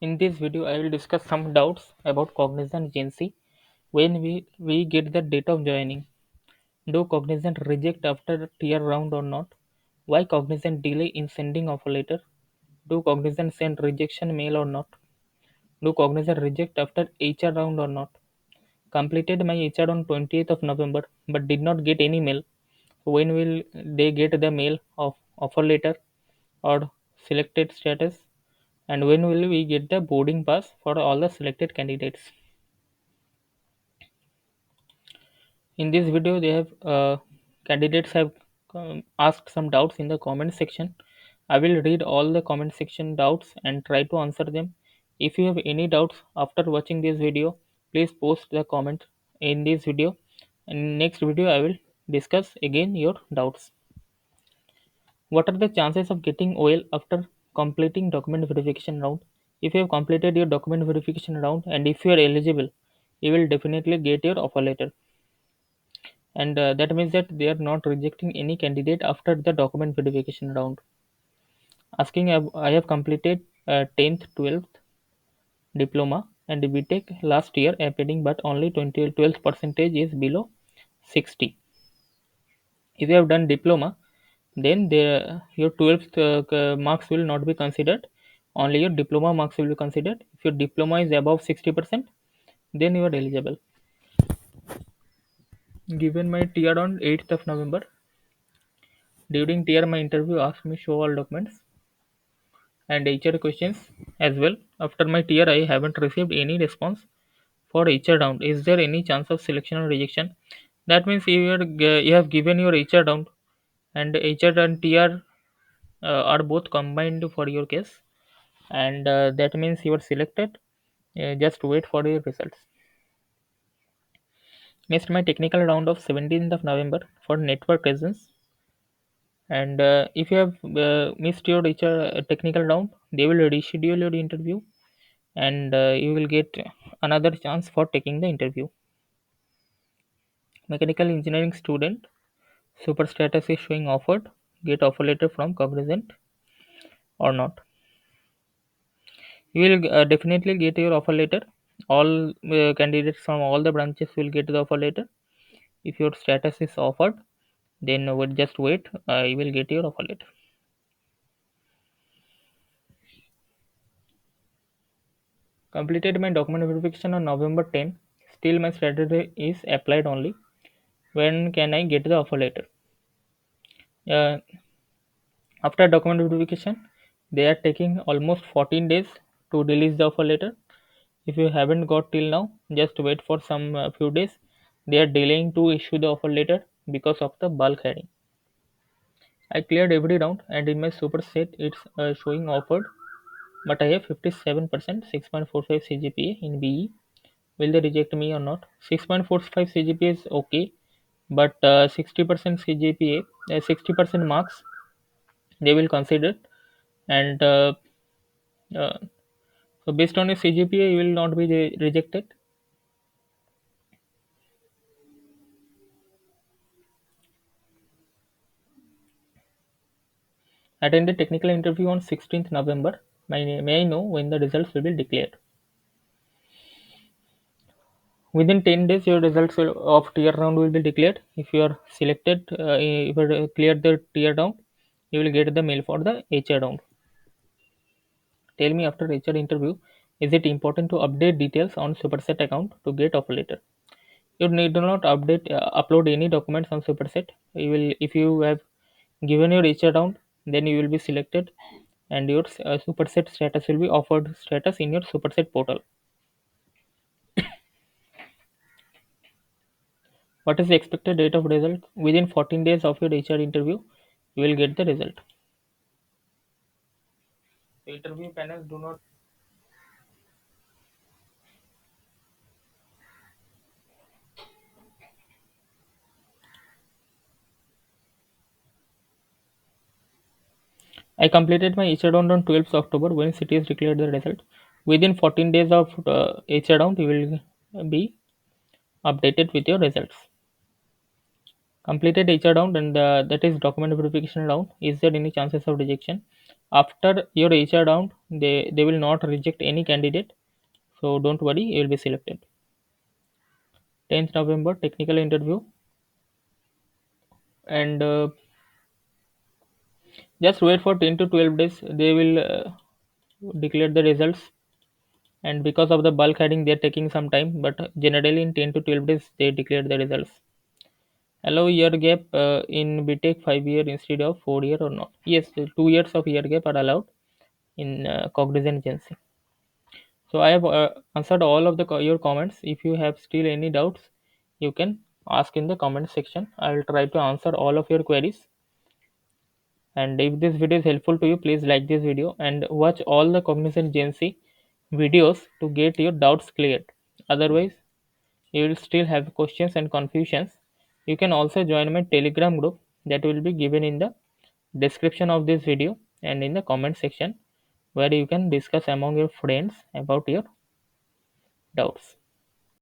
In this video, I will discuss some doubts about Cognizant agency when we get the date of joining. Do Cognizant reject after tier round or not? Why Cognizant delay in sending offer letter? Do Cognizant send rejection mail or not? Do Cognizant reject after HR round or not? Completed my HR on 20th of November but did not get any mail. When will they get the mail of offer letter or selected status? And when will we get the boarding pass for all the selected candidates? In this video, they have candidates have asked some doubts in the comment section. I will read all the comment section doubts and try to answer them. If you have any doubts after watching this video, please post the comment in this video. In next video, I will discuss again your doubts. What are the chances of getting OL after completing document verification round? If you have completed your document verification round and if you are eligible, you will definitely get your offer letter. And that means that they are not rejecting any candidate after the document verification round. Asking, I have completed 10th, 12th diploma and BTech last year appending, but only 12 percentage is below 60. If you have done diploma, then your 12th marks will not be considered. Only your diploma marks will be considered. If your diploma is above 60%, then you are eligible. Given my tier on 8th of November, during tier my interview asked me show all documents and HR questions as well. After my tier, I haven't received any response for HR round. Is there any chance of selection or rejection? That means you have given your HR round and HR and TR are both combined for your case, and that means you are selected. Just wait for your results. Next, my technical round of 17th of November for network presence. And if you have missed your technical round, they will reschedule your interview and you will get another chance for taking the interview. Mechanical engineering student, super status is showing offered, get offer letter from Cognizant or not. You will definitely get your offer letter. All candidates from all the branches will get the offer letter. If your status is offered, then just wait, you will get your offer letter. Completed my document verification on November 10. Still my strategy is applied only. When can I get the offer letter? Uh, After document verification, they are taking almost 14 days to release the offer letter. If you haven't got till now, just wait for some few days. They are delaying to issue the offer letter because of the bulk hiring. I cleared every round and in my superset it's showing offered, but I have 57%, 6.45 CGPA in BE. Will they reject me or not? 6.45 CGPA is okay, but 60% CGPA, 60% marks they will consider, and uh, so based on your CGPA, you will not be rejected. Attended technical interview on 16th November. May I know when the results will be declared? Within 10 days, your results of tier round will be declared. If you are selected, if you cleared the tier round, you will get the mail for the HR round. Tell me after HR interview, is it important to update details on Superset account to get offer letter? You need do not upload any documents on Superset. You will if you have given your HR round, then you will be selected, and your Superset status will be offered status in your Superset portal. What is the expected date of result? Within 14 days of your HR interview, you will get the result. The interview panels do not. I completed my HR round on 12th October when cities declared the result. Within 14 days of HR round, you will be updated with your results. Completed HR round and that is document verification round. Is there any chances of rejection? After your HR round, they will not reject any candidate, so don't worry, you will be selected. 10th November technical interview, and just wait for 10 to 12 days, they will declare the results. And because of the bulk heading, they're taking some time, but generally in 10 to 12 days they declare the results. Allow year gap in BTech 5 year instead of 4 year or not? Yes, 2 years of year gap are allowed in Cognizant agency. So I have answered all of your comments. If you have still any doubts, you can ask in the comment section. I will try to answer all of your queries. And if this video is helpful to you, please like this video and watch all the Cognizant agency videos to get your doubts cleared. Otherwise, you will still have questions and confusions. You can also join my Telegram group that will be given in the description of this video and in the comment section, where you can discuss among your friends about your doubts.